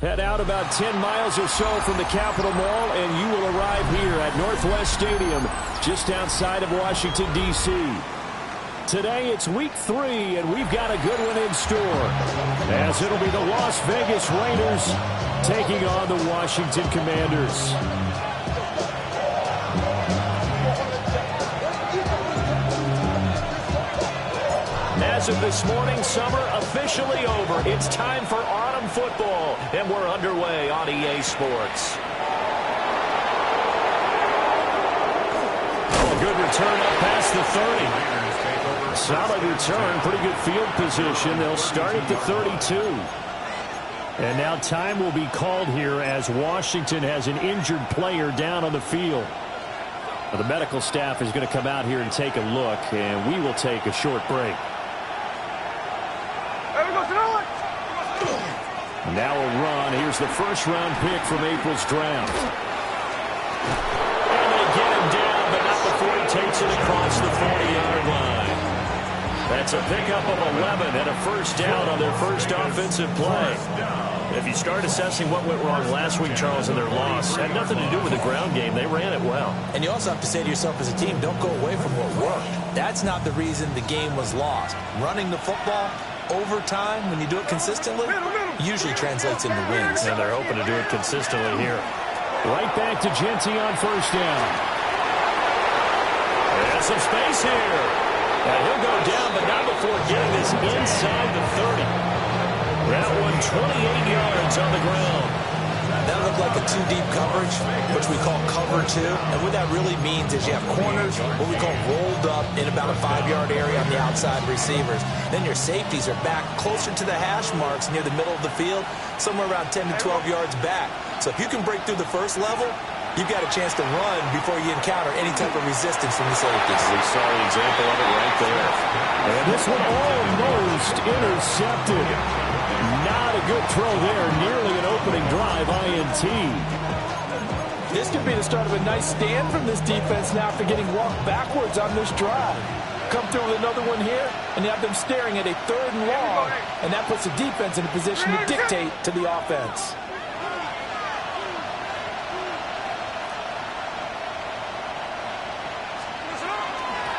Head out about 10 miles or so from the Capitol Mall, and you will arrive here at Northwest Stadium, just outside of Washington, D.C. Today, it's week 3, and we've got a good one in store, as it'll be the Las Vegas Raiders taking on the Washington Commanders. As of this morning, summer officially over. It's time for autumn football, and we're underway on EA Sports. Oh, a good return up past the 30. Solid return, pretty good field position. They'll start at the 32. And now time will be called here as Washington has an injured player down on the field. Now, the medical staff is going to come out here and take a look, and we will take a short break. Now a run. Here's the first-round pick from April's draft. And they get him down, but not before he takes it across the 40-yard line. That's a pickup of 11 and a first down on their first offensive play. If you start assessing what went wrong last week, Charles, in their loss, it had nothing to do with the ground game. They ran it well. And you also have to say to yourself as a team, don't go away from what worked. That's not the reason the game was lost. Running the football over time, when you do it consistently, usually translates into wins. And they're hoping to do it consistently here. Right back to Genty on first down. There's some space here. And he'll go down, but not before getting this inside the 30. That one 28 yards on the ground. That looked like a two-deep coverage, which we call cover two. And what that really means is you have corners, what we call rolled up in about a 5-yard area on the outside receivers. Then your safeties are back closer to the hash marks near the middle of the field, somewhere around 10 to 12 yards back. So if you can break through the first level, you've got a chance to run before you encounter any type of resistance from the safeties. We saw the example of it right there. And this one almost intercepted. Not a good throw there. Nearly an opening drive, INT. This could be the start of a nice stand from this defense now after getting walked backwards on this drive. Come through with another one here, and you have them staring at a 3rd and long, and that puts the defense in a position to dictate to the offense.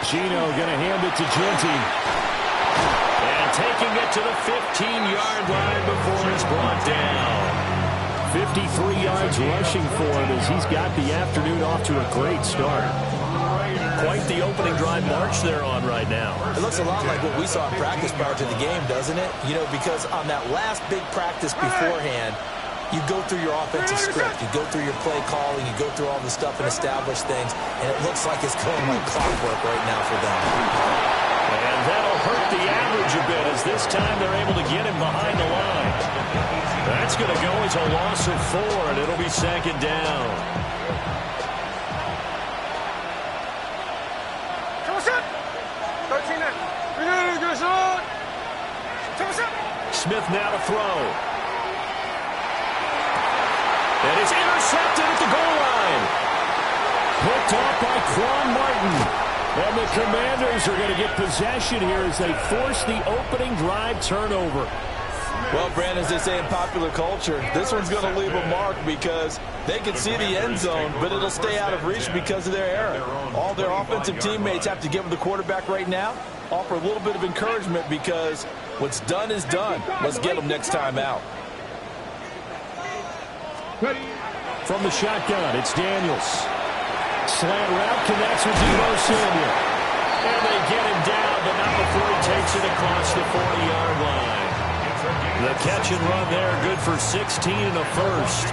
Gino going to hand it to Genty. And taking it to the 15-yard line before it's brought down. 53 yards rushing for him as he's got the afternoon off to a great start. Quite the opening drive march they're on right now. It looks a lot like what we saw in practice prior to the game, doesn't it? You know, because on that last big practice beforehand, you go through your offensive script, you go through your play calling, you go through all the stuff and establish things, and it looks like it's going like clockwork right now for them. And that'll hurt the average a bit as this time they're able to get him behind the line. That's going to go as a loss of 4, and it'll be 2nd down. Smith now to throw. And it's intercepted at the goal line. Picked off by Quan Martin. And the Commanders are going to get possession here as they force the opening drive turnover. Well, Brandon, as they say in popular culture, this one's going to leave a mark because they can see the end zone, but it'll stay out of reach because of their error. All their offensive teammates have to give the quarterback right now, offer a little bit of encouragement because what's done is done. Let's get them next time out. From the shotgun, it's Daniels. Slant route connects with Deebo Samuel. And they get him down, but not before he takes it across the 40-yard line. The catch and run there, good for 16 and a first.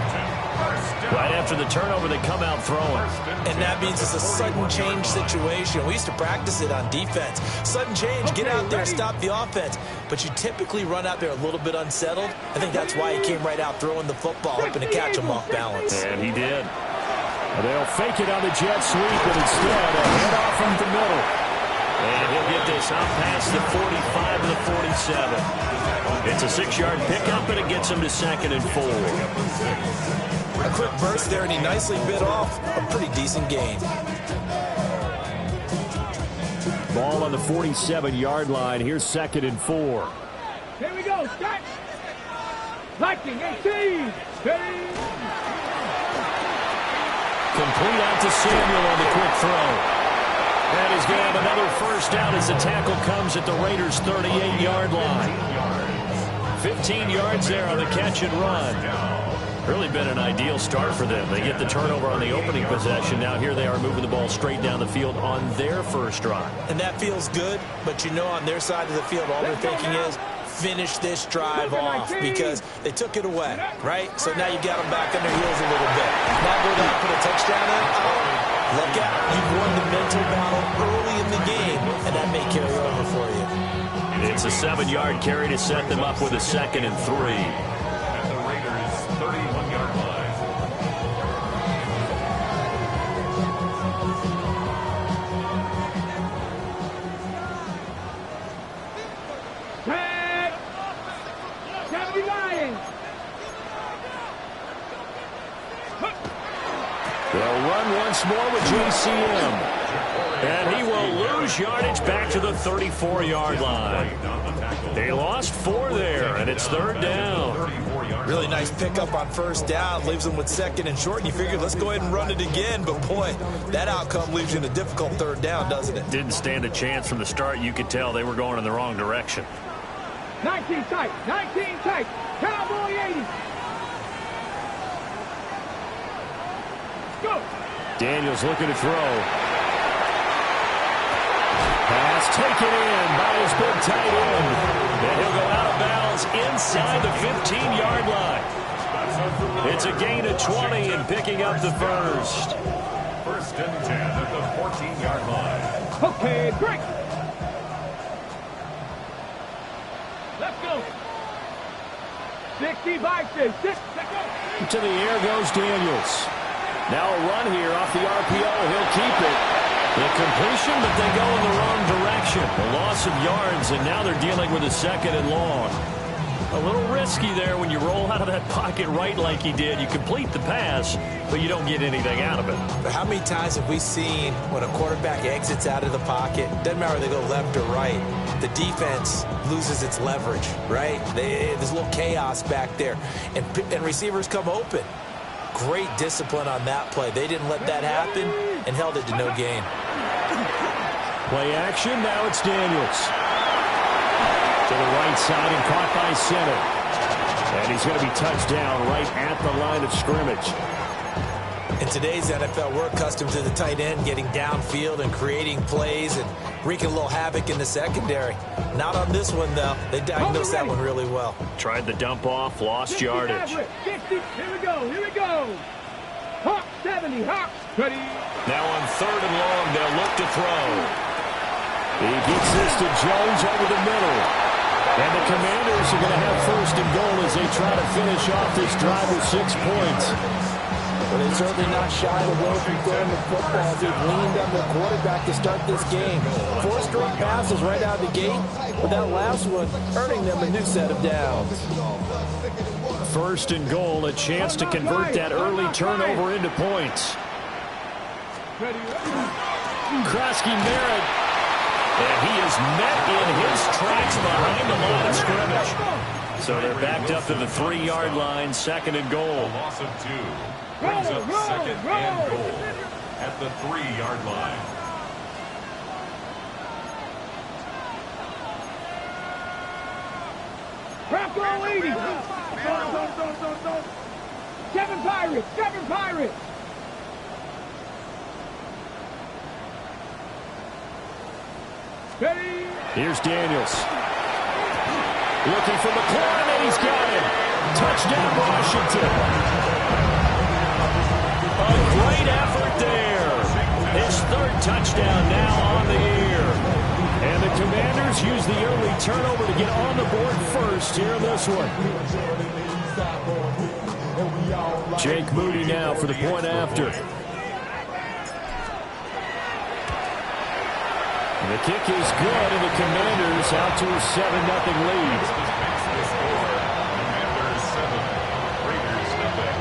Right after the turnover, they come out throwing. And that means it's a sudden change situation. We used to practice it on defense. Sudden change, get out there, stop the offense. But you typically run out there a little bit unsettled. I think that's why he came right out throwing the football, hoping to catch him off balance. And he did. They'll fake it on the jet sweep, and instead a head off from the middle. And he'll get this up past the 45 to the 47. It's a 6-yard pickup, and it gets him to 2nd and 4. A quick burst there, and he nicely bit off a pretty decent gain. Ball on the 47-yard line. Here's 2nd and 4. Here we go. Start. Lightning 18. Complete out to Samuel on the quick throw. And he's going to have another first down as the tackle comes at the Raiders' 38-yard line. 15 yards there on the catch and run. Really been an ideal start for them. They get the turnover on the opening possession. Now here they are moving the ball straight down the field on their first drive. And that feels good, but you know on their side of the field all they're thinking is finish this drive off because they took it away, right? So now you got them back on their heels a little bit. Now go down and put a touchdown in. Look out. You've won the mental battle early in the game, and that may carry over for you. It's a 7-yard carry to set them up with a 2nd and 3. At the Raiders' 31-yard line. They'll run once more with JCM. And he will lose yardage back to the 34-yard line. They lost 4 there, and it's 3rd down. Really nice pickup on first down. Leaves them with 2nd and short. And you figure, let's go ahead and run it again. But, boy, that outcome leaves you in a difficult 3rd down, doesn't it? Didn't stand a chance from the start. You could tell they were going in the wrong direction. 19 tight. 19 tight. Cowboy 80. Go. Daniels looking to throw. Pass taken in by his big tight end. And he'll go out of bounds inside the 15-yard line. It's a gain of 20 and picking up the first. 1st and 10 at the 14-yard line. Okay, break. Let's go. 65, 6. To the air goes Daniels. Now a run here off the RPO. He'll keep it. The completion, but they go in the wrong direction. A loss of yards, and now they're dealing with a 2nd and long. A little risky there when you roll out of that pocket right like he did. You complete the pass, but you don't get anything out of it. But how many times have we seen when a quarterback exits out of the pocket, doesn't matter whether they go left or right, the defense loses its leverage, right? There's a little chaos back there, and receivers come open. Great discipline on that play. They didn't let that happen and held it to no gain. Play action. Now it's Daniels. To the right side and caught by center. And he's going to be touched down right at the line of scrimmage. In today's NFL, we're accustomed to the tight end getting downfield and creating plays and wreaking a little hawk in the secondary. Not on this one, though. They diagnosed that one really well. Tried the dump off, lost yardage. 60, here we go. Hawk 70, Hawk. Ready. Now on 3rd and long, they'll look to throw. He gets this to Jones over the middle. And the Commanders are going to have 1st and goal as they try to finish off this drive with 6 points. But they're certainly not shied away from throwing the football. They've leaned on their quarterback to start this game. 4 straight passes right out of the gate, but that last one earning them a new set of downs. 1st and goal, a chance to convert that early turnover into points. Krosky Merritt, and he is met in his tracks behind the line of scrimmage. So they're backed up to the 3-yard line, 2nd and goal. Loss of 2 brings up 2nd and goal at the 3-yard line. Bronco 80. Kevin Pirates. Ready. Here's Daniels. Looking for McLaurin, and he's got him. Touchdown, Washington. Bengals use the early turnover to get on the board first here in this one. Jake Moody now for the point after. And the kick is good, and the Commanders out to a 7-0 lead. Commanders 7, Raiders nothing.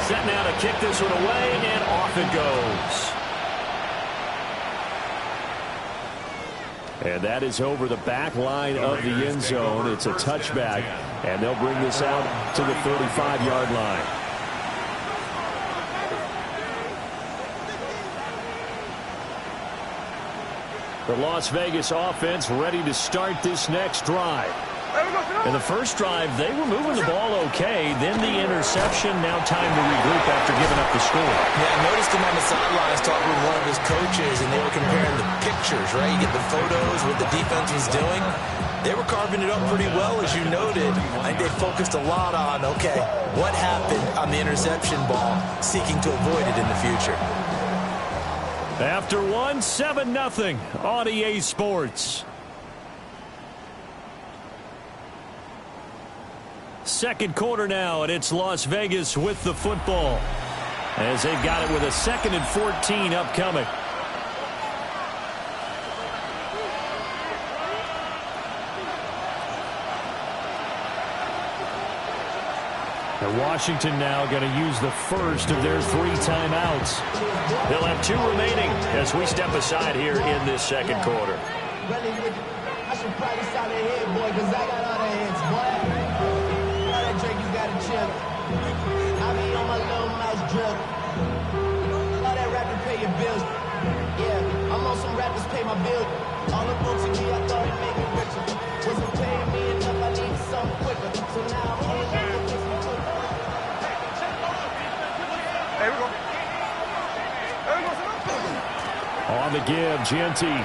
Set now to kick this one away, and off it goes. And that is over the back line of the end zone. It's a touchback, and they'll bring this out to the 35-yard line. The Las Vegas offense ready to start this next drive. In the first drive, they were moving the ball okay. Then the interception. Now time to regroup after giving up the score. Yeah, I noticed him on the sidelines talking with one of his coaches, and they were comparing the pictures, right? You get the photos, what the defense was doing. They were carving it up pretty well, as you noted. I think they focused a lot on, okay, what happened on the interception ball, seeking to avoid it in the future. After one, 7-0 on EA Sports. Second quarter now, and it's Las Vegas with the football as they've got it with a 2nd and 14 upcoming. And Washington now going to use the first of their 3 timeouts. They'll have 2 remaining as we step aside here in this second quarter. I should probably start that head, boy, because I got all the heads, boy. All that Drake, you got to chill. I be on my little mouse drip. All that rapping pay your bills. Yeah, I'm on some rappers pay my bills. All the books in me, I thought it made me richer. Wasn't paying me enough, I needed something quicker. So now I'm on it. There we go. On the give, Genty.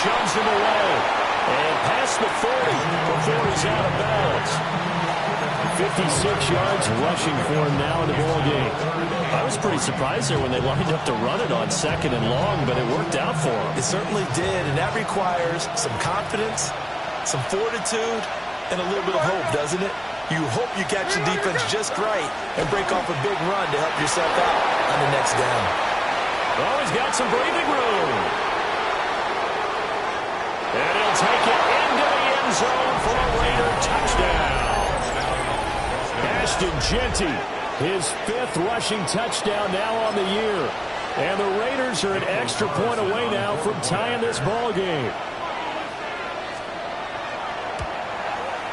Shoves him away. And past the 40 before he's out of bounds. 56 yards rushing for him now in the ball game. I was pretty surprised there when they lined up to run it on 2nd and long, but it worked out for him. It certainly did, and that requires some confidence, some fortitude, and a little bit of hope, doesn't it? You hope you catch your defense just right and break off a big run to help yourself out on the next down. Oh, he's got some breathing room. And he'll take it into the end zone for a Raider touchdown. Ashton Genty, his 5th rushing touchdown now on the year. And the Raiders are an extra point away now from tying this ball game.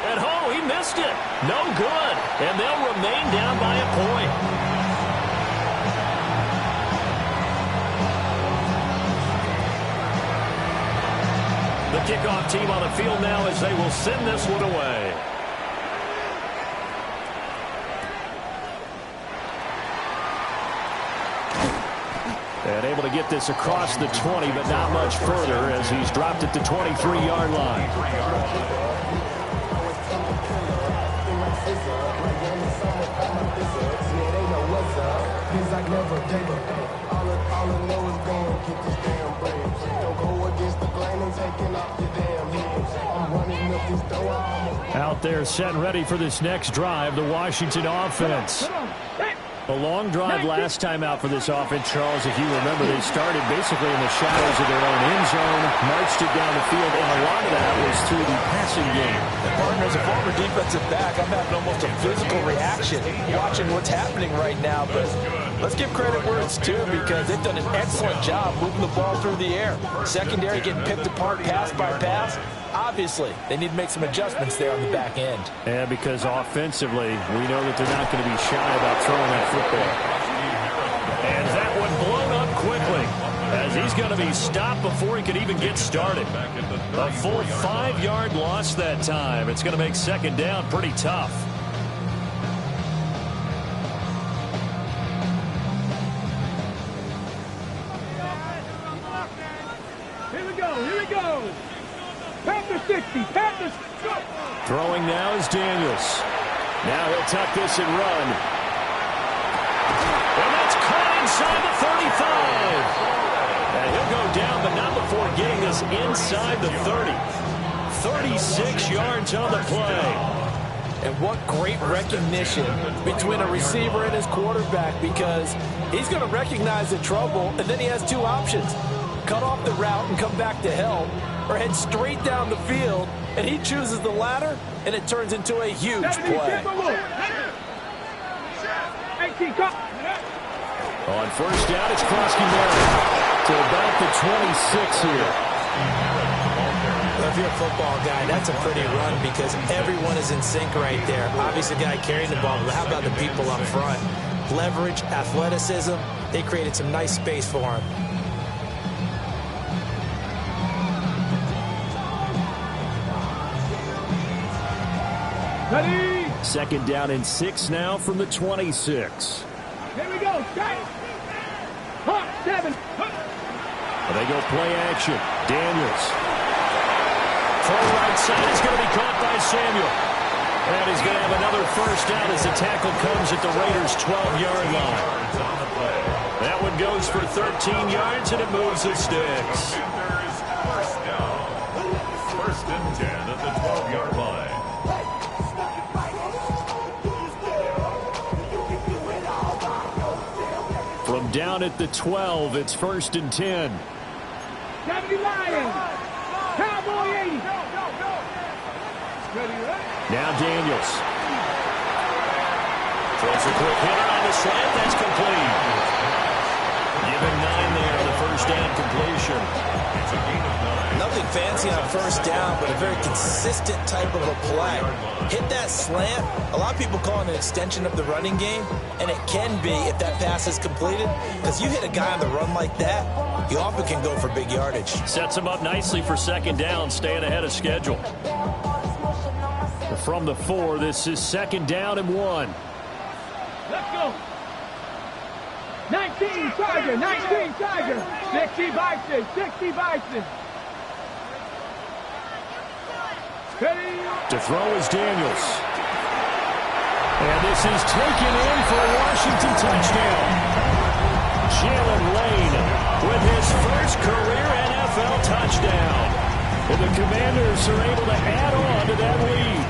And oh, he missed it. No good. And they'll remain down by a point. The kickoff team on the field now as they will send this one away. And able to get this across the 20, but not much further as he's dropped at the 23-yard line. Out there set and ready for this next drive, the Washington offense. A long drive last time out for this offense, Charles. If you remember, they started basically in the shadows of their own end zone, marched it down the field, and a lot of that was through the passing game. And partner, as a former defensive back, I'm having almost a physical reaction watching what's happening right now. But let's give credit where it's due because they've done an excellent job moving the ball through the air. Secondary getting picked apart pass by pass. Obviously, they need to make some adjustments there on the back end. Yeah, because offensively, we know that they're not going to be shy about throwing that football. And that one blown up quickly as he's going to be stopped before he could even get started. A full 5-yard loss that time. It's going to make 2nd down pretty tough. Here we go. Here we go. Panther 60. Panthers. Go. Throwing now is Daniels. Now he'll tuck this and run. And that's caught inside the 35. And he'll go down, but not before getting this inside the 30. 36 yards on the play. And what great recognition between a receiver and his quarterback, because he's going to recognize the trouble, and then he has two options. Cut off the route and come back to help, or head straight down the field, and he chooses the latter, and it turns into a huge play. On first down, it's Krosky-Mary to about the 26 here. Well, if you're a football guy, that's a pretty run because everyone is in sync right there. Obviously, the guy carrying the ball, but how about the people up front? Leverage, athleticism, they created some nice space for him. Ready? Second down and 6 now from the 26. Here we go. Hawk 7. They go play action. Daniels. Full right side is going to be caught by Samuel. And he's going to have another first down as the tackle comes at the Raiders' 12-yard line. That one goes for 13 yards, and it moves the sticks. First down. First and 10 at the 12-yard line. From down at the 12, it's first and 10. 70 Lions. Cowboy 80. Now Daniels. Throws a quick hitter on the slant. That's complete. Given 9 there on the first down completion. It's a gain of 9. Nothing fancy on first down, but a very consistent type of a play. Hit that slant. A lot of people call it an extension of the running game, and it can be if that pass is completed, because you hit a guy on the run like that, you often can go for big yardage. Sets him up nicely for second down, staying ahead of schedule. From the 4, this is second down and 1. Let's go. 19 Tiger, 19 Tiger. 60 Bison, 60 Bison. Ready? To throw is Daniels. And this is taken in for a Washington touchdown. Jalen Lane with his first career NFL touchdown. And the Commanders are able to add on to that lead.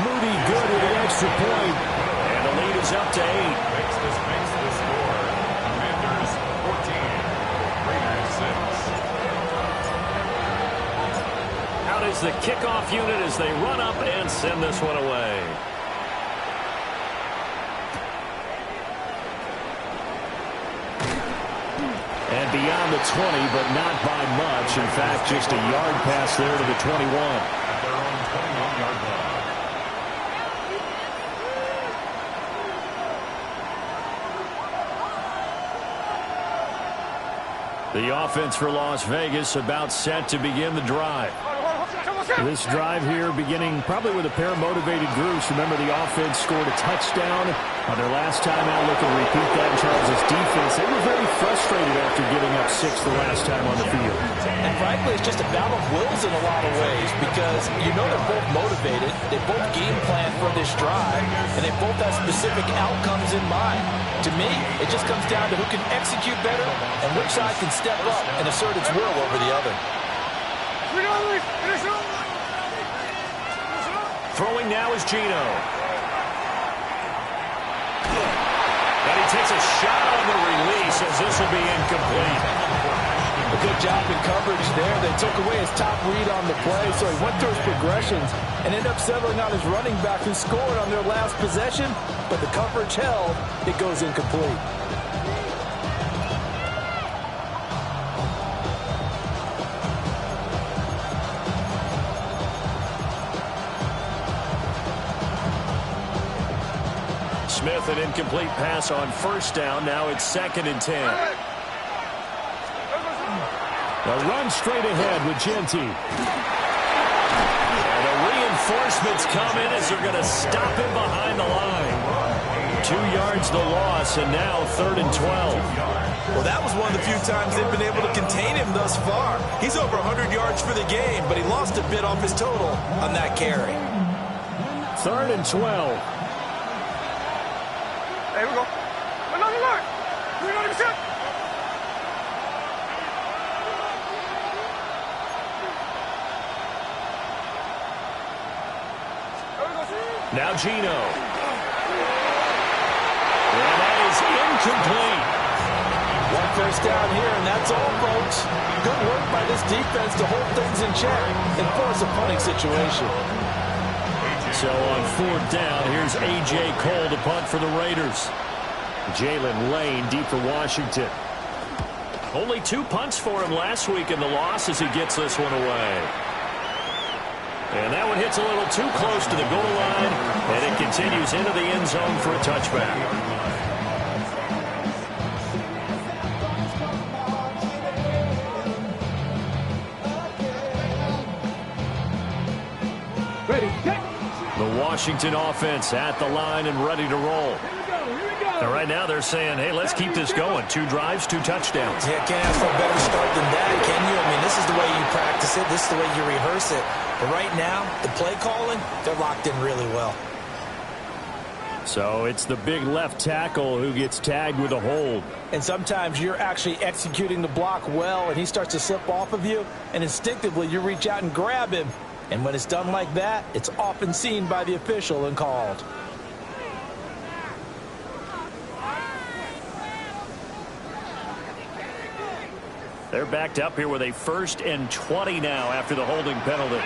Moody good with the extra point. And the lead is up to 8. Makes the score. Commanders 14. Raiders 6. Out is the kickoff unit as they run up and send this one away. And beyond the 20, but not by much. In fact, just a yard pass there to the 21. At their own 21-yard line. The offense for Las Vegas about set to begin the drive. This drive here beginning probably with a pair of motivated groups. Remember, the offense scored a touchdown on their last time out. Looking to repeat that in Charles' defense. They were very frustrated after giving up 6 the last time on the field. And frankly, it's just a battle of wills in a lot of ways, because you know they're both motivated. They both game plan for this drive, and they both have specific outcomes in mind. To me, it just comes down to who can execute better and which side can step up and assert its will over the other. Throwing now is Gino. And he takes a shot on the release as this will be incomplete. A good job in coverage there. They took away his top read on the play, so he went through his progressions and ended up settling on his running back who scored on their last possession, but the coverage held. It goes incomplete. Smith, an incomplete pass on first down. Now it's second and 10. A run straight ahead with Genty. And the reinforcements come in as they're going to stop him behind the line. 2 yards the loss, and now third and 12. Well, that was one of the few times they've been able to contain him thus far. He's over 100 yards for the game, but he lost a bit off his total on that carry. 3rd and 12. Hey, we go. Look. We got him set. Now Gino. And that is incomplete. One first down here, and that's all, folks. Good work by this defense to hold things in check and force a punting situation. So on 4th down, here's A.J. Cole to punt for the Raiders. Jalen Lane deep for Washington. Only 2 punts for him last week in the loss as he gets this one away. And that one hits a little too close to the goal line, and it continues into the end zone for a touchback. Ready, set. The Washington offense at the line and ready to roll. Here we go. And right now they're saying, hey, let's keep this going. 2 drives, 2 touchdowns. Yeah, can't ask for a better start than that, can you? I mean, this is the way you practice it. This is the way you rehearse it. But right now, the play calling, they're locked in really well. So it's the big left tackle who gets tagged with a hold. And sometimes you're actually executing the block well, and he starts to slip off of you, and instinctively you reach out and grab him. And when it's done like that, it's often seen by the official and called. They're backed up here with a 1st and 20 now after the holding penalty.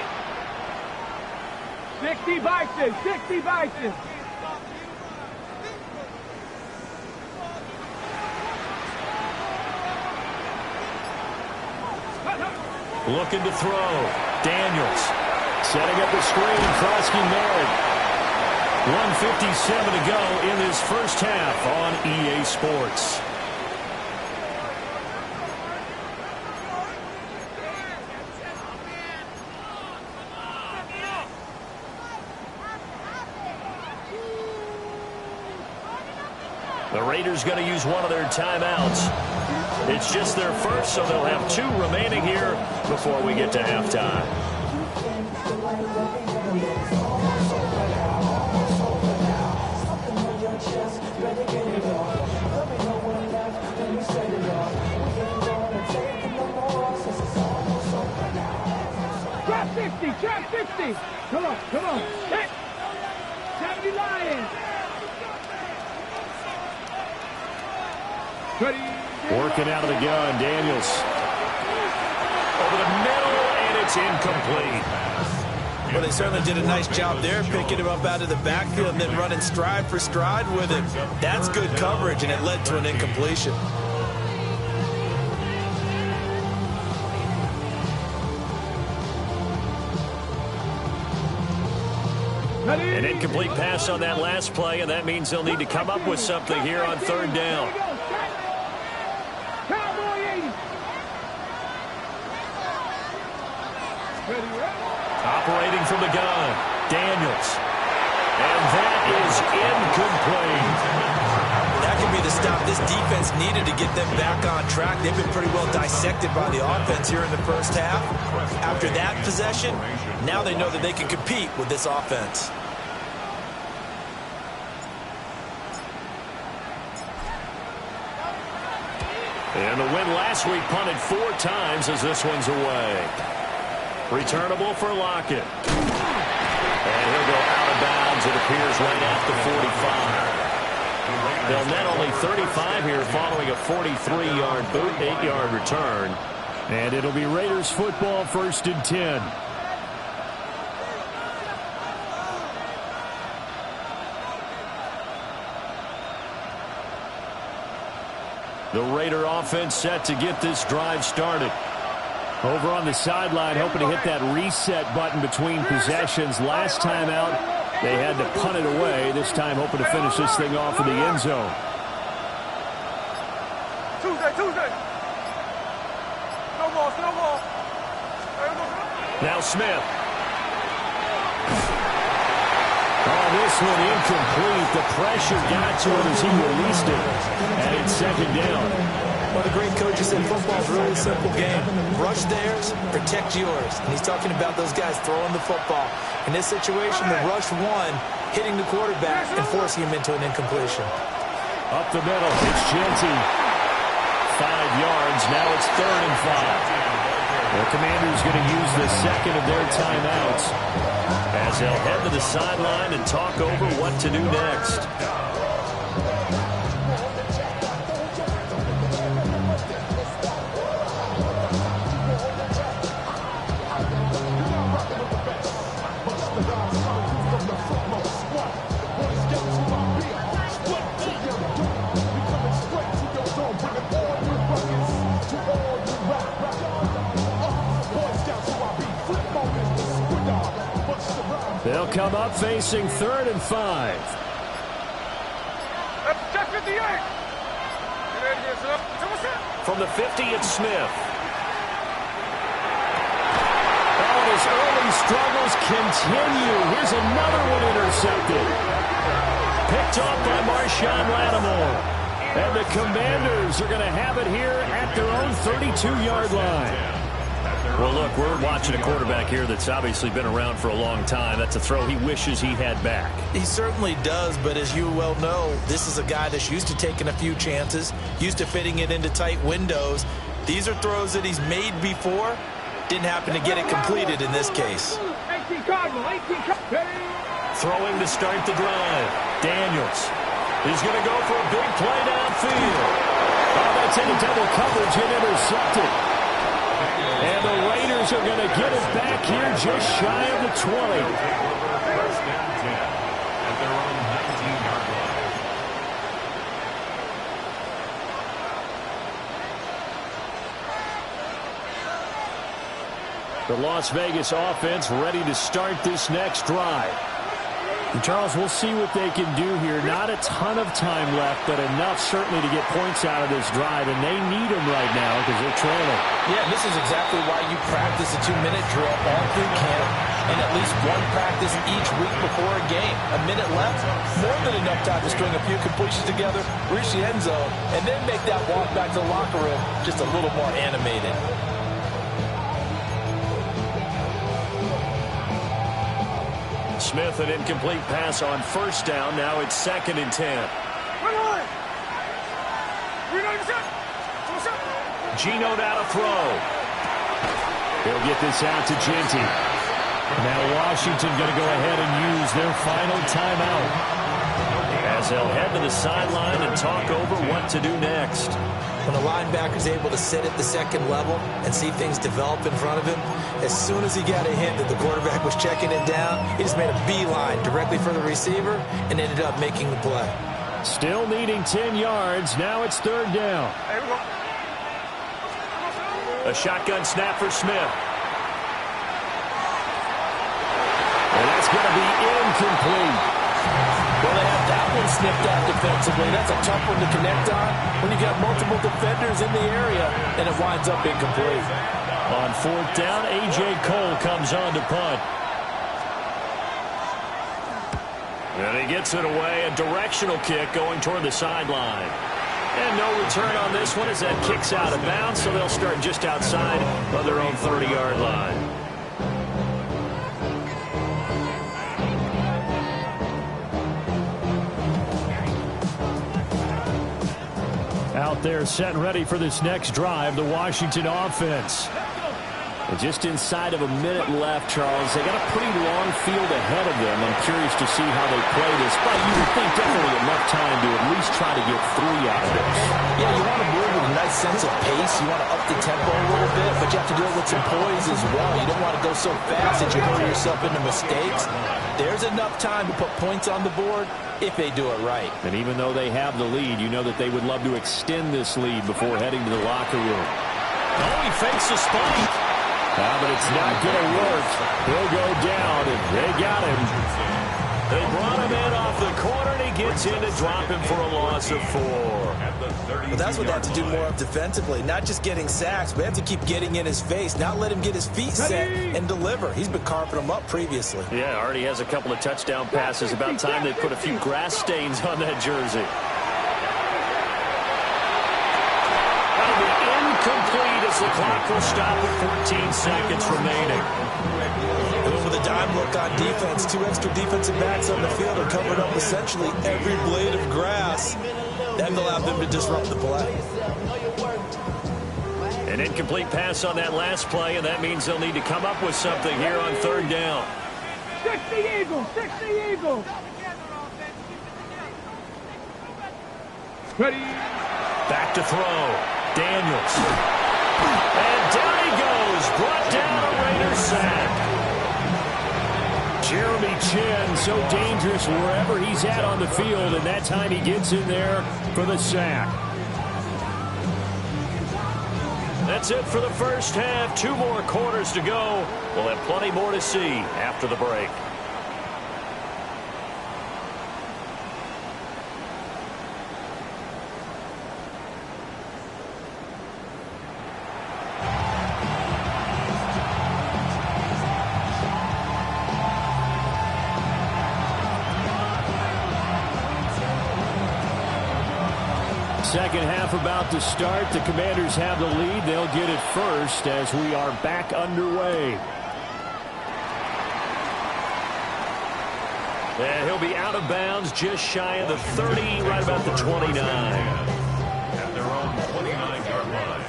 60 Bison, 60 Bison. Looking to throw. Daniels setting up the screen. Krosky Merritt. 1:57 to go in this first half on EA Sports. The Raiders going to use one of their timeouts. It's just their first, so they'll have 2 remaining here before we get to halftime. Trap 60, trap 60. Come on. Hit. 70 Lions. Ready. Working out of the gun, Daniels. Over the middle, and it's incomplete. Well, they certainly did a nice job there, picking him up out of the backfield and then running stride for stride with him. That's good coverage, and it led to an incompletion. An incomplete pass on that last play, and that means they'll need to come up with something here on 3rd down. Operating from the gun, Daniels. And that is incomplete. That could be the stop this defense needed to get them back on track. They've been pretty well dissected by the offense here in the first half. After that possession, now they know that they can compete with this offense. And the win last week punted 4 times as this one's away. Returnable for Lockett. And he'll go out of bounds, it appears, right at the 45. They'll net only 35 here following a 43-yard boot, 8-yard return. And it'll be Raiders football, 1st and 10. The Raider offense set to get this drive started. Over on the sideline, hoping to hit that reset button between possessions. Last time out, they had to punt it away. This time, hoping to finish this thing off in the end zone. Tuesday. No ball. Now Smith. Oh, this one incomplete. The pressure got to him as he released it. And it's 2nd down. Well, the great coaches said football is really a simple game. Rush theirs, protect yours. And he's talking about those guys throwing the football. In this situation, the rush one, hitting the quarterback and forcing him into an incompletion. Up the middle, it's Genty. 5 yards, now it's 3rd and 5. The Commanders going to use the second of their timeouts as they'll head to the sideline and talk over what to do next. They'll come up facing 3rd and 5. From the 50, it's Smith. Oh, his early struggles continue. Here's another one intercepted. Picked off by Marshawn Lattimore. And the Commanders are going to have it here at their own 32-yard line. Well, look, we're watching a quarterback here that's obviously been around for a long time. That's a throw he wishes he had back. He certainly does, but as you well know, this is a guy that's used to taking a few chances, used to fitting it into tight windows. These are throws that he's made before. Didn't happen to get it completed in this case. Throwing to start the drive. Daniels. He's going to go for a big play downfield. Oh, that's into double coverage and intercepted. And the Raiders are going to get it back here just shy of the 20. 1st and 10 at their own 19-yard line. The Las Vegas offense ready to start this next drive. And Charles, we'll see what they can do here. Not a ton of time left, but enough certainly to get points out of this drive, and they need them right now because they're trailing. Yeah, this is exactly why you practice a 2-minute drill all through camp and at least one practice each week before a game. A minute left, more than enough time to string a few completions together, reach the end zone, and then make that walk back to the locker room just a little more animated. Smith, an incomplete pass on 1st down. Now it's 2nd and 10. Gino now to throw. He'll get this out to Genty. Now Washington going to go ahead and use their final timeout as they'll head to the sideline and talk over what to do next. When the linebacker's able to sit at the second level and see things develop in front of him, as soon as he got a hint that the quarterback was checking it down, he just made a beeline directly for the receiver and ended up making the play. Still needing 10 yards. Now it's 3rd down. A shotgun snap for Smith. And that's going to be incomplete. Well, they have that one snipped out defensively. That's a tough one to connect on when you got multiple defenders in the area, and it winds up incomplete. On 4th down, A.J. Cole comes on to punt. And he gets it away, a directional kick going toward the sideline. And no return on this one as that kicks out of bounds, so they'll start just outside of their own 30-yard line. Out there set and ready for this next drive, the Washington offense. And just inside of a minute left, Charles. They got a pretty long field ahead of them. I'm curious to see how they play this. But you would think definitely enough time to at least try to get 3 out of this. Yeah, you want to move with a nice sense of pace. You want to up the tempo a little bit, but you have to do it with some poise as well. You don't want to go so fast that you hurry yourself into mistakes. There's enough time to put points on the board if they do it right. And even though they have the lead, you know that they would love to extend this lead before heading to the locker room. Oh, he fakes the spike. But it's not going to work. He'll go down, and they got him. They brought him in off the corner, and he gets in to drop him for a loss of 4. Well, that's what they have to do more of defensively. Not just getting sacks, but have to keep getting in his face, not let him get his feet set and deliver. He's been carving them up previously. Yeah, already has a couple of touchdown passes. About time they put a few grass stains on that jersey. The clock will stop with 14 seconds remaining. And with a dime look on defense, 2 extra defensive backs on the field are covered up essentially every blade of grass. That allowed them to disrupt the play. An incomplete pass on that last play, and that means they'll need to come up with something here on third down. 60 Eagles, 60 Eagles. Ready. Back to throw. Daniels. And down he goes. Brought down a Raiders sack. Jeremy Chin, so dangerous wherever he's at on the field, and that time he gets in there for the sack. That's it for the first half. 2 more quarters to go. We'll have plenty more to see after the break. Second half about to start. The Commanders have the lead. They'll get it first as we are back underway. And he'll be out of bounds just shy of the 30, right about the 29. At their own 29-yard line.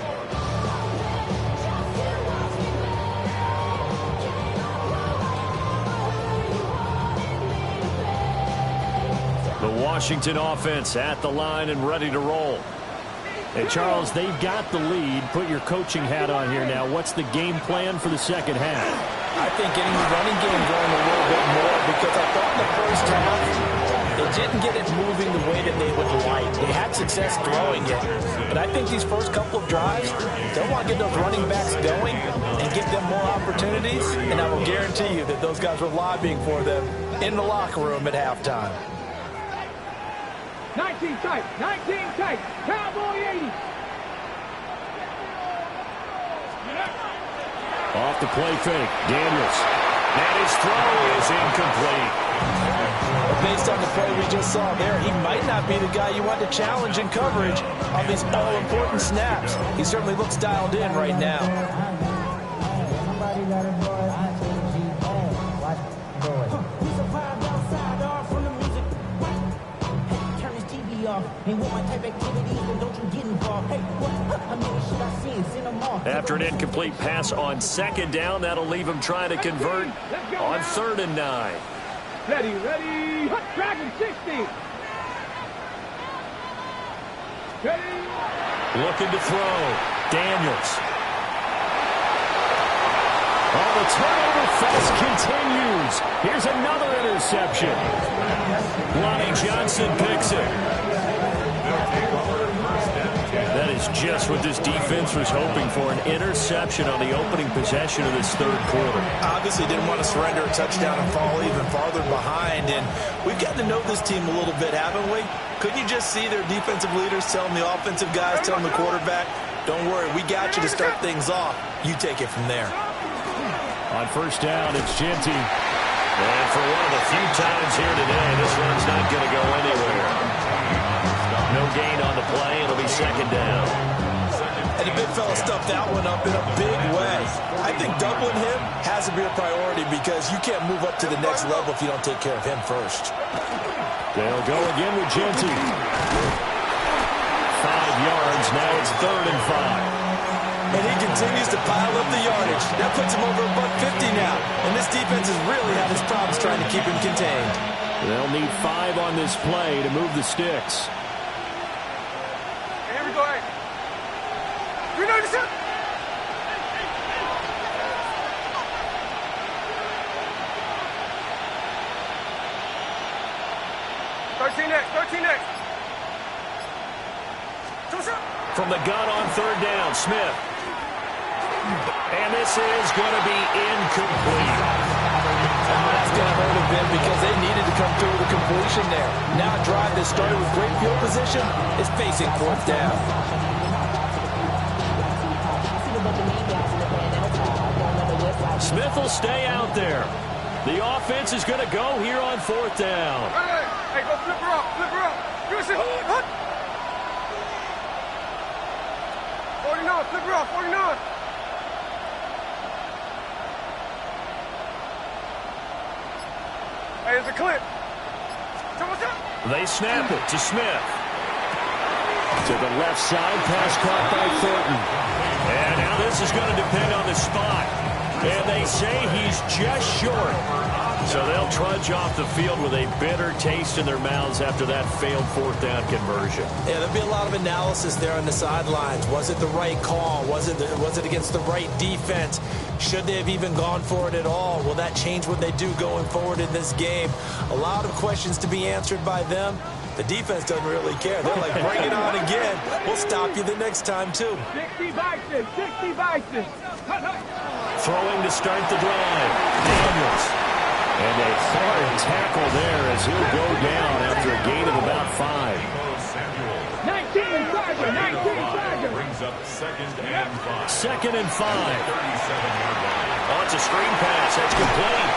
The Washington offense at the line and ready to roll. Hey, Charles, they've got the lead. Put your coaching hat on here now. What's the game plan for the second half? I think getting the running game going a little bit more, because I thought in the first half they didn't get it moving the way that they would like. They had success throwing it, but I think these first couple of drives, they'll want to get those running backs going and give them more opportunities, and I will guarantee you that those guys were lobbying for them in the locker room at halftime. 19 tight, 19 tight, Cowboy 80. Off the play fake, Daniels. And his throw is incomplete. Based on the play we just saw there, he might not be the guy you want to challenge in coverage on these all-important snaps. He certainly looks dialed in right now. After an incomplete pass on second down, that'll leave him trying to convert on 3rd and 9. Ready, ready, hot dragon 60. Ready. Looking to throw. Daniels. Oh, the turnover fest continues. Here's another interception. Lonnie Johnson picks it. That is just what this defense was hoping for, an interception on the opening possession of this third quarter. Obviously didn't want to surrender a touchdown and fall even farther behind, and we've gotten to know this team a little bit, haven't we? Couldn't you just see their defensive leaders telling the offensive guys, telling the quarterback, don't worry, we got you to start things off. You take it from there. On first down, it's Genty. And for one of the few times here today, this one's not going to go anywhere. No gain on the play. It'll be second down. And the big fella stuffed that one up in a big way. I think doubling him has to be a priority, because you can't move up to the next level if you don't take care of him first. They'll go again with Genty. 5 yards. Now it's 3rd and 5. And he continues to pile up the yardage. That puts him over $150 now. And this defense has really had his problems trying to keep him contained. They'll need 5 on this play to move the sticks. Here we go, hey. We know this up. From the gun on 3rd down, Smith. And this is going to be incomplete. That's going to hurt a bit, because they needed to come through with a completion there. Now a drive that started with great field position is facing 4th down. Smith will stay out there. The offense is going to go here on 4th down. Hey, go flip her up, flip her up. Give us a hook. 49, flip her up, 49. Hey, it's a clip. They snap it to Smith. To the left side, pass caught by Thornton. And now this is going to depend on the spot. And they say he's just short. So they'll trudge off the field with a bitter taste in their mouths after that failed fourth down conversion. Yeah, there'll be a lot of analysis there on the sidelines. Was it the right call? Was it against the right defense? Should they have even gone for it at all? Will that change what they do going forward in this game? A lot of questions to be answered by them. The defense doesn't really care. They're like, bring it on again. We'll stop you the next time, too. 60 Bison, 60 Bison. Throwing to start the drive. Daniels. And a hard tackle there as he'll go down after a gain of about 5. 19 Tiger, 19 Tiger. Brings up 2nd and 5. 2nd and 5. 37-yard line. Oh, it's a screen pass. That's complete.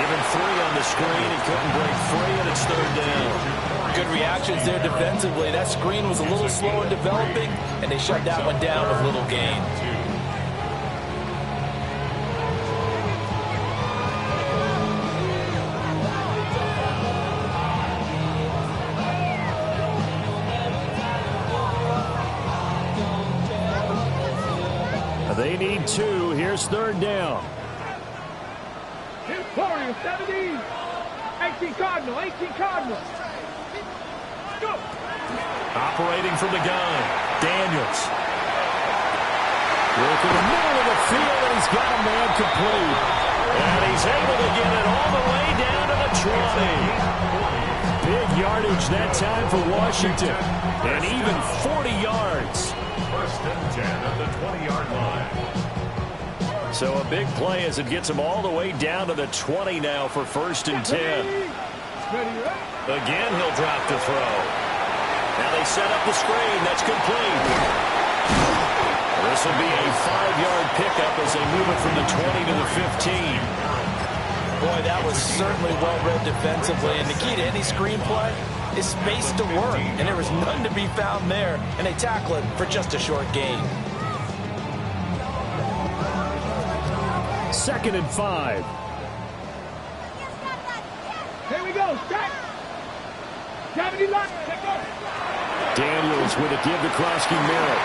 Given 3 on the screen. He couldn't break free, and it's 3rd down. Good reactions there defensively. That screen was a little slow in developing, and they shut that one down with little gain. They need 2. Here's 3rd down. Here's Corey, 70. 18 Cardinal, 18 Cardinal. Go. Operating from the gun. Daniels. Working the middle of the field, and he's got a man complete. And he's able to get it all the way down to the 20. Big yardage that time for Washington. And even 40 yards. 1st and 10 at the 20-yard line. So a big play as it gets him all the way down to the 20 now for 1st and 10. Again, he'll drop the throw. Now they set up the screen. That's complete. This will be a 5-yard pickup as they move it from the 20 to the 15. Boy, that was certainly well-read defensively. And the key to any screenplay is space to work. And there was none to be found there. And they tackle it for just a short gain. 2nd and 5. Here we go, stack. 70 left, take go. Daniels with a give to Krosky-Merritt.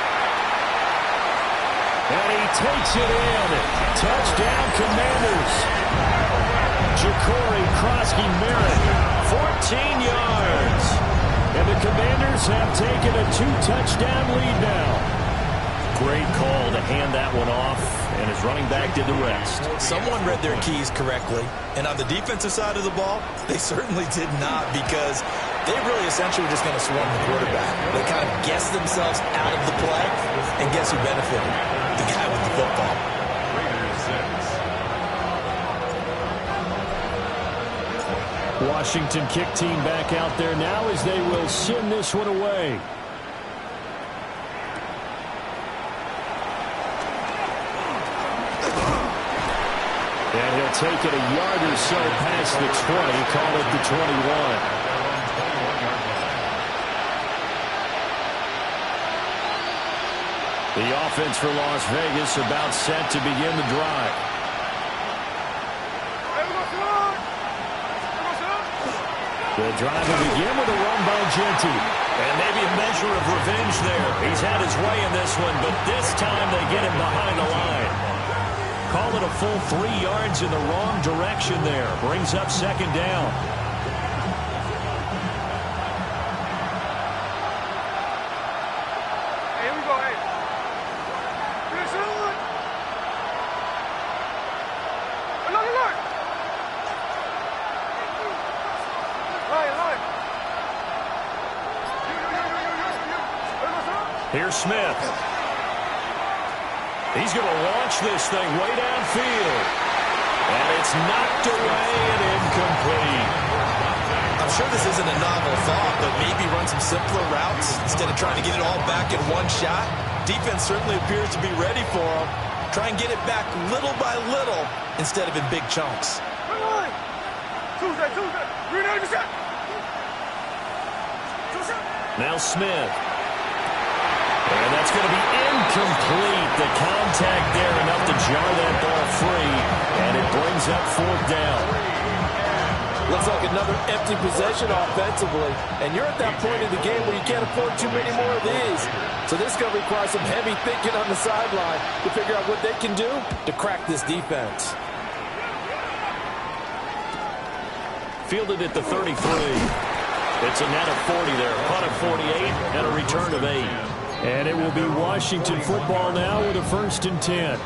And he takes it in. Touchdown, Commanders. Ja'Cory Krosky-Merritt, 14 yards. And the Commanders have taken a 2-touchdown lead now. Great call to hand that one off, and his running back did the rest. Someone read their keys correctly, and on the defensive side of the ball, they certainly did not, because they really essentially were just going to swarm the quarterback. They kind of guessed themselves out of the play, and guess who benefited? The guy with the football. Washington kick team back out there now as they will send this one away. And he'll take it a yard or so past the 20, call it the 21. The offense for Las Vegas about set to begin the drive. The drive will begin with a run by Genty. And maybe a measure of revenge there. He's had his way in this one, but this time they get him behind the line. Call it a full 3 yards in the wrong direction there. Brings up 2nd down. Hey, here we go, hey. Finish it on. Look. Line. Here's Smith. He's going to launch this thing way downfield. And it's knocked away and incomplete. I'm sure this isn't a novel thought, but maybe run some simpler routes instead of trying to get it all back in one shot. Defense certainly appears to be ready for him. Try and get it back little by little instead of in big chunks. Tuesday. Green Egg shot. Now Smith. And that's going to be incomplete. The contact there enough to jar that ball free. And it brings up 4th down. Looks like another empty possession offensively. And you're at that point in the game where you can't afford too many more of these. So this is going to require some heavy thinking on the sideline to figure out what they can do to crack this defense. Fielded at the 33. It's a net of 40 there. Punt of 48 and a return of 8. And it will be Washington football now with a 1st and 10.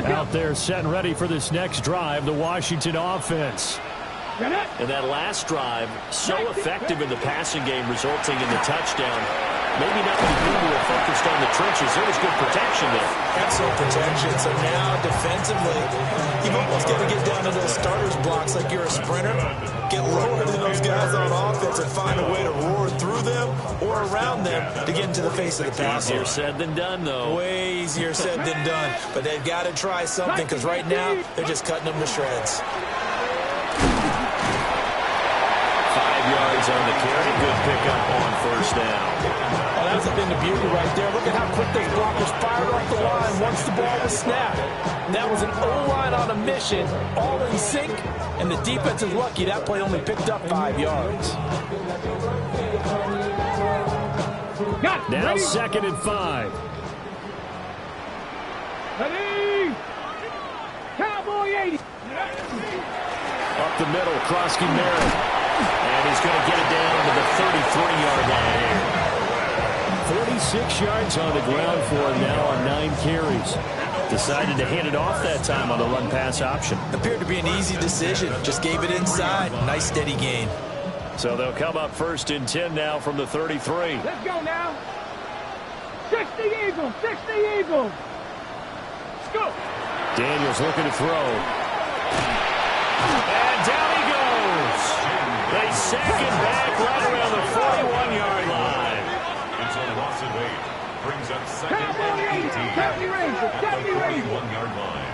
Out there set and ready for this next drive, the Washington offense. And that last drive, so effective in the passing game, resulting in the touchdown. Maybe not many people were focused on the trenches. There was good protection there. Excellent protection. So now defensively, you've almost got to get down to those starters blocks like you're a sprinter. Get lower than those guys on offense and find a way to roar through them or around them to get into the face of the passer. Easier said than done, though. Way easier said than done. But they've got to try something because right now they're just cutting them to shreds. 5 yards on the carry. Good pickup on 1st down. Oh, that's the thing, the beauty right there. Look at how quick those blockers fired off the line once the ball was snapped. That was an O-line on a mission, all in sync, and the defense is lucky that play only picked up 5 yards. Now 2nd and 5. Ready? Cowboy 80. Up the middle, Krosky Merritt. And he's going to get it down to the 33-yard line here. 46 yards on the ground for him now on 9 carries. Decided to hand it off that time on the run-pass option. Appeared to be an easy decision. Just gave it inside. Nice steady gain. So they'll come up 1st and 10 now from the 33. Let's go now. 60 Eagles. 60 Eagles. Let's go. Daniels looking to throw. And down he goes. They sack him back right around the 41-yard line. It's a loss of 8. Brings up 2nd and 18 at the 41-yard line.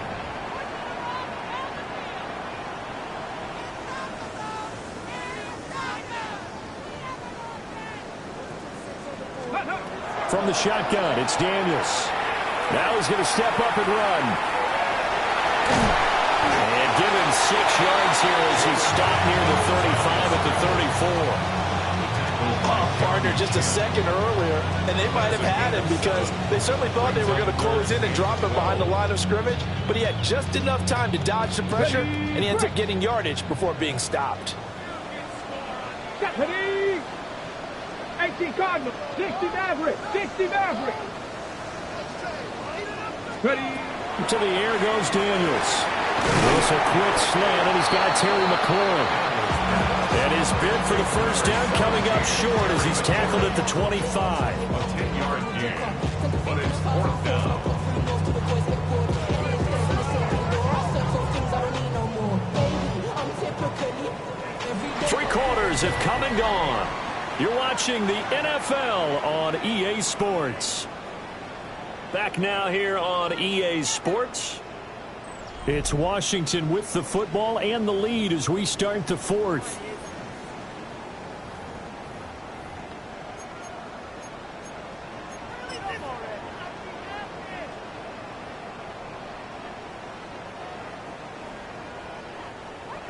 From the shotgun, it's Daniels. Now he's going to step up and run. And give him 6 yards here as he stopped near the 35 at the 34. Partner just a second earlier, and they might have had him because they certainly thought they were going to close in and drop him behind the line of scrimmage, but he had just enough time to dodge the pressure, and he ends up getting yardage before being stopped. Ready? 18 Cardinals. 60 Maverick. 60 Maverick. Ready? To the air goes Daniels. There's a quick slant, and he's got Terry McLaurin. And his bid for the 1st down coming up short as he's tackled at the 25. A 10-yard gain, but it's 4th down. Three quarters have come and gone. You're watching the NFL on EA Sports. Back now here on EA Sports. It's Washington with the football and the lead as we start the 4th.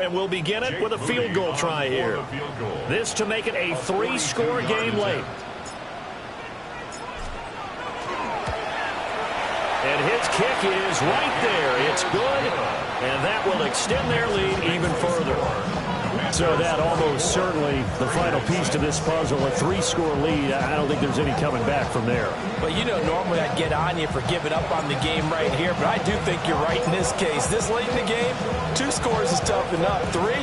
And we'll begin it with a field goal try here. This to make it a 3-score game late. And his kick is right there. It's good, and that will extend their lead even further. So that almost certainly the final piece to this puzzle, a 3-score lead. I don't think there's any coming back from there. But you know, normally I'd get on you for giving up on the game right here, but I do think you're right in this case. This late in the game, 2 scores is tough enough. 3,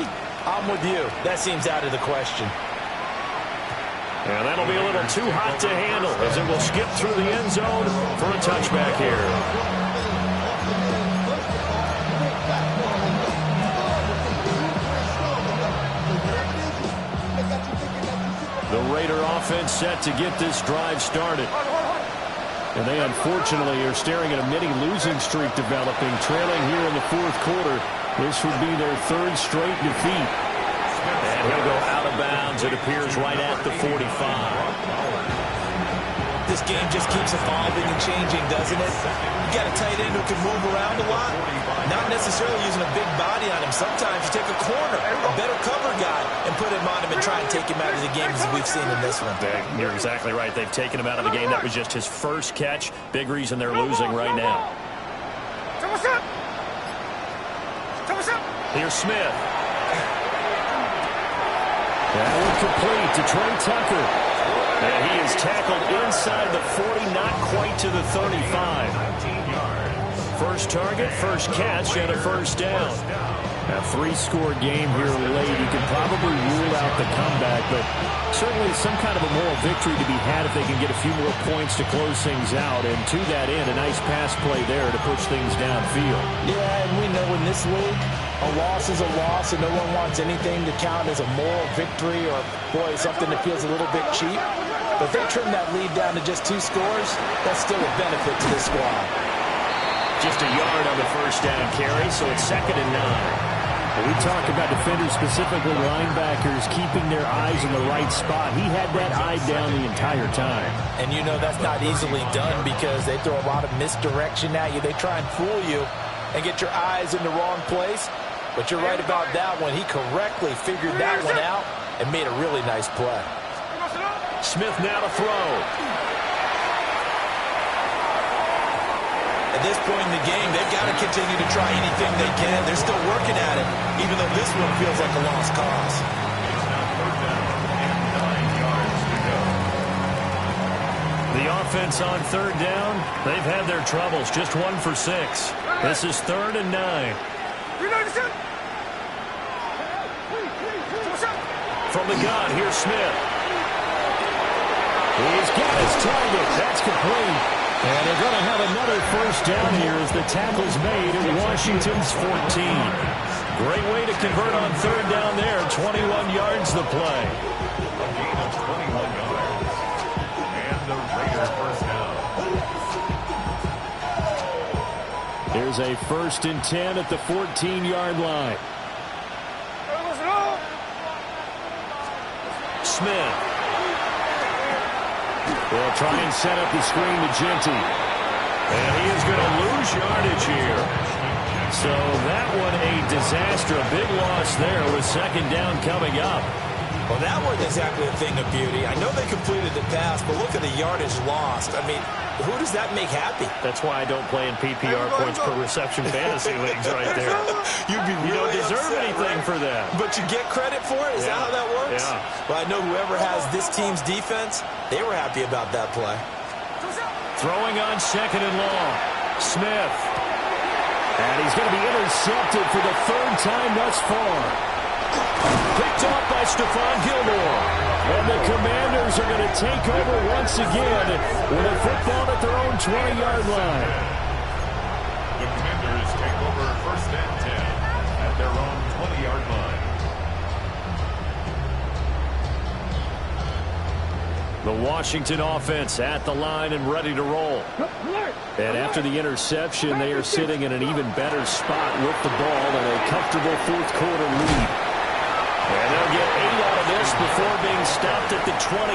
I'm with you. That seems out of the question. And that'll be a little too hot to handle as it will skip through the end zone for a touchback here. The Raider offense set to get this drive started. And they unfortunately are staring at a mini losing streak developing, trailing here in the 4th quarter. This would be their 3rd straight defeat. And he'll go out of bounds, it appears, right at the 45. this game just keeps evolving and changing, doesn't it? You got a tight end who can move around a lot, not necessarily using a big body on him. Sometimes you take a corner, a better cover guy, and put him on him and try and take him out of the game as we've seen in this one. You're exactly right. They've taken him out of the game. That was just his first catch. Big reason they're losing right now. Here's Smith. That one complete to Trey Tucker. And he is tackled inside the 40, not quite to the 35. First target, first catch, and a first down. A three-score game here late. You can probably rule out the comeback, but certainly some kind of a moral victory to be had if they can get a few more points to close things out. And to that end, a nice pass play there to push things downfield. Yeah, and we know in this league, a loss is a loss, and no one wants anything to count as a moral victory or, boy, something that feels a little bit cheap. But if they trim that lead down to just 2 scores, that's still a benefit to this squad. Just a yard on the first down carry, so it's 2nd and 9. We talk about defenders, specifically linebackers, keeping their eyes in the right spot. He had that eye down the entire time. And you know that's not easily done because they throw a lot of misdirection at you. They try and fool you and get your eyes in the wrong place. But you're right about that one. He correctly figured that one out and made a really nice play. Smith now to throw. At this point in the game, they've got to continue to try anything they can. They're still working at it, even though this one feels like a lost cause. The offense on 3rd down, they've had their troubles. Just 1 for 6. This is 3rd and 9. From the gun, here's Smith. He's got his target. That's complete. And they're going to have another first down here as the tackle's made at Washington's 14. Great way to convert on 3rd down there. 21 yards the play. A gain of 21 yards. And the Raiders first down. Here's a 1st and 10 at the 14-yard line. Smith. They'll try and set up the screen to Genty. And he is going to lose yardage here. So that one a disaster. A big loss there with 2nd down coming up. Well, that wasn't exactly a thing of beauty. I know they completed the pass, but look at the yardage lost. I mean, who does that make happy? That's why I don't play in PPR points per reception fantasy leagues right there. You don't deserve anything for that. But you get credit for it? Is that how that works? Yeah. Well, I know whoever has this team's defense, they were happy about that play. Throwing on 2nd and long. Smith. And he's going to be intercepted for the 3rd time thus far. Picked off by Stephon Gilmore. And the Commanders are going to take over once again with a football at their own 20-yard line. The Commanders take over 1st and 10 at their own 20-yard line. The Washington offense at the line and ready to roll. And after the interception, they are sitting in an even better spot with the ball and a comfortable 4th quarter lead. And they'll get 8 out of this before being stopped at the 28.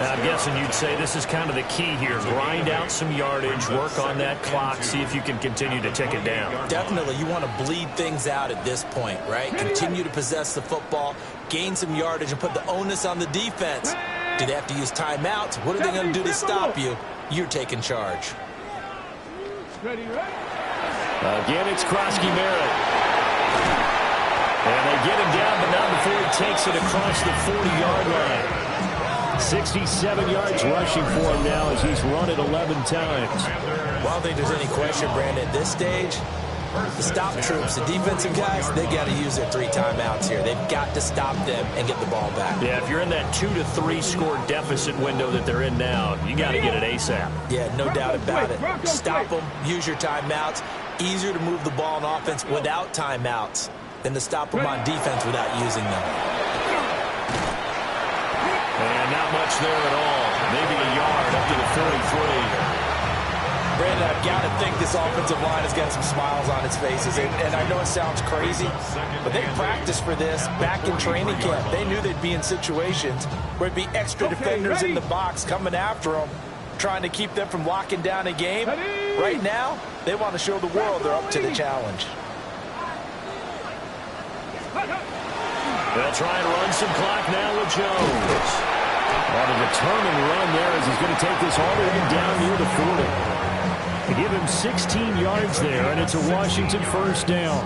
Now, I'm guessing you'd say this is kind of the key here. Grind out some yardage, work on that clock, see if you can continue to tick it down. Definitely. You want to bleed things out at this point, right? Continue to possess the football, gain some yardage, and put the onus on the defense. Do they have to use timeouts? What are they going to do to stop you? You're taking charge. Again, it's Krosky-Merritt. And they get him down, but not before he takes it across the 40-yard line. 67 yards rushing for him now as he's run it 11 times. Well, I don't think there's any question, Brandon, at this stage, the stop troops, the defensive guys, they got to use their 3 timeouts here. They've got to stop them and get the ball back. Yeah, if you're in that 2 to 3 score deficit window that they're in now, you got to get it ASAP. Yeah, no doubt about it. Stop them, use your timeouts. Easier to move the ball on offense without timeouts than to stop them on defense without using them. And not much there at all. Maybe a yard up to the 43. Brandon, I've got to think this offensive line has got some smiles on its faces. And I know it sounds crazy, but they practiced for this back in training camp. They knew they'd be in situations where there'd be extra defenders in the box coming after them, trying to keep them from locking down a game. Right now, they want to show the world they're up to the challenge. They'll try and run some clock now with Jones. On a determined run there as he's going to take this all the way down near the 40. They give him 16 yards there, and it's a Washington first down.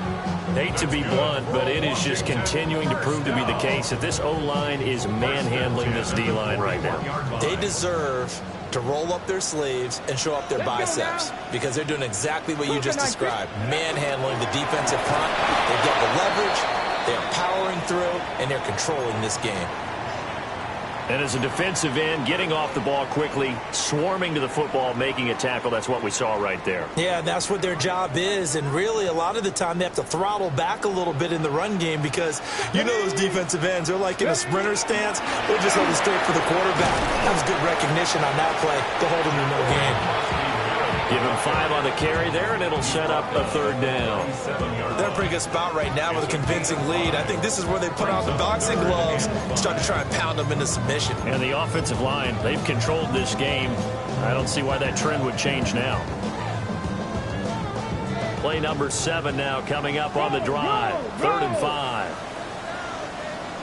Hate to be blunt, but it is just continuing to prove to be the case that this O-line is manhandling this D-line right now. They deserve to roll up their sleeves and show up their biceps because they're doing exactly what you just described, manhandling the defensive front. They've got the leverage, they're powering through, and they're controlling this game. And as a defensive end, getting off the ball quickly, swarming to the football, making a tackle, that's what we saw right there. Yeah, that's what their job is, and really a lot of the time they have to throttle back a little bit in the run game because you know those defensive ends, they're like in a sprinter stance. They're just headed straight for the quarterback. That was good recognition on that play to hold him to no gain. Give him 5 on the carry there, and it'll set up a third down. They're in a pretty good spot right now with a convincing lead. I think this is where they put on the boxing gloves and start to try and pound them into submission. And the offensive line, they've controlled this game. I don't see why that trend would change now. Play number 7 now coming up on the drive. 3rd and 5.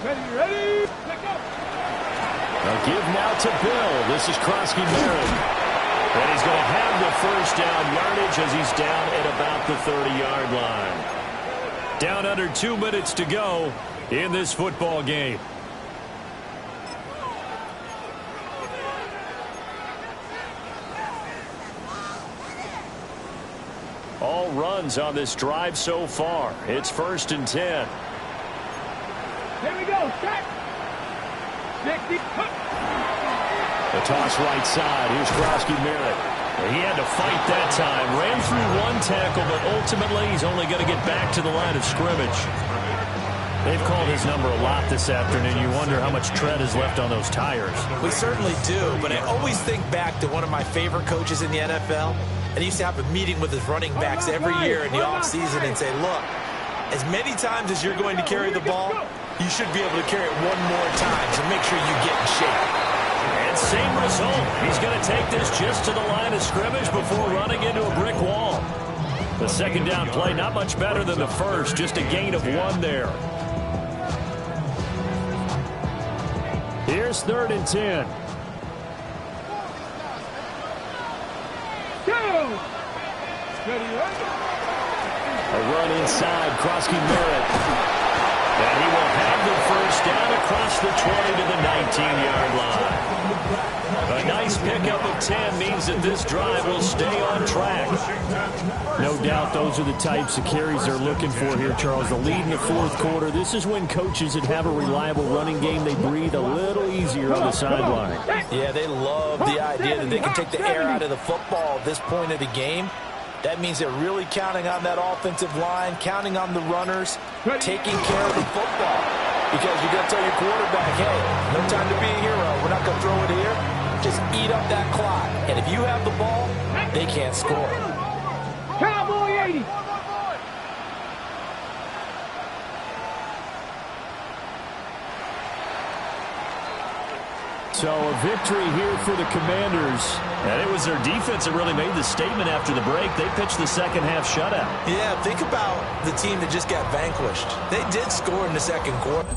Ready, pick up. Now give now to Bill. This is Krosky-Merritt. And he's going to have the first down yardage as he's down at about the 30-yard line. Down under 2 minutes to go in this football game. All runs on this drive so far. It's 1st and 10. Here we go. Set. 60. The toss right side. Here's Krosky-Merritt. He had to fight that time. Ran through one tackle, but ultimately he's only going to get back to the line of scrimmage. They've called his number a lot this afternoon. You wonder how much tread is left on those tires. We certainly do, but I always think back to one of my favorite coaches in the NFL. And he used to have a meeting with his running backs every year in the offseason and say, look, as many times as you're going to carry the ball, you should be able to carry it one more time to make sure you get in shape. And same result. He's going to take this just to the line of scrimmage before running into a brick wall. The second down play, not much better than the first, just a gain of 1 there. Here's 3rd and 10. Go. Ready, ready. A run inside, Krosky-Merritt. And he will have the first down across the 20 to the 19-yard line. A nice pickup of 10 means that this drive will stay on track. No doubt those are the types of carries they're looking for here, Charles. The lead in the 4th quarter. This is when coaches that have a reliable running game, they breathe a little easier on the sideline. Yeah, they love the idea that they can take the air out of the football at this point of the game. That means they're really counting on that offensive line, counting on the runners, taking care of the football. Because you're going to tell your quarterback, hey, no time to be a hero. We're not going to throw it here. Just eat up that clock. And if you have the ball, they can't score. Cowboy 80. So a victory here for the Commanders. And it was their defense that really made the statement after the break. They pitched the second half shutout. Yeah, think about the team that just got vanquished. They did score in the 2nd quarter.